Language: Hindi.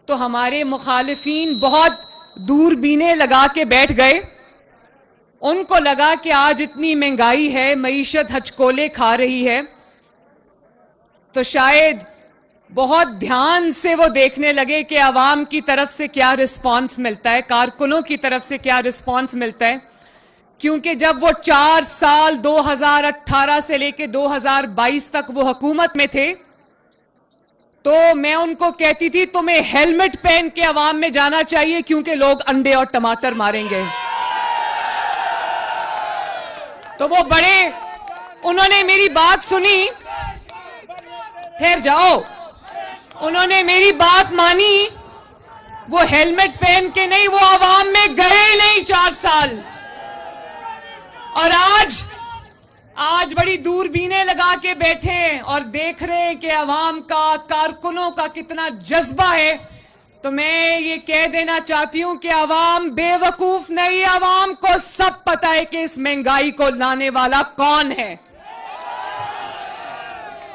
तो हमारे मुखालिफिन बहुत दूरबीनें लगा के बैठ गए। उनको लगा कि आज इतनी महंगाई है, मईशत हचकोले खा रही है, तो शायद बहुत ध्यान से वो देखने लगे कि आवाम की तरफ से क्या रिस्पांस मिलता है, कारकुनों की तरफ से क्या रिस्पांस मिलता है। क्योंकि जब वो 4 साल 2018 से लेके 2022 तक वो हुकूमत में थे, तो मैं उनको कहती थी तुम्हें हेलमेट पहन के आवाम में जाना चाहिए, क्योंकि लोग अंडे और टमाटर मारेंगे। तो वो बड़े, उन्होंने मेरी बात सुनी, ठहर जाओ, उन्होंने मेरी बात मानी। वो हेलमेट पहन के नहीं, वो आवाम में गए नहीं 4 साल। और आज बड़ी दूरबीनें लगा के बैठे हैं और देख रहे हैं कि आवाम का, कारकुनों का कितना जज्बा है। तो मैं ये कह देना चाहती हूं कि आवाम बेवकूफ नहीं, आवाम को सब पता है कि इस महंगाई को लाने वाला कौन है।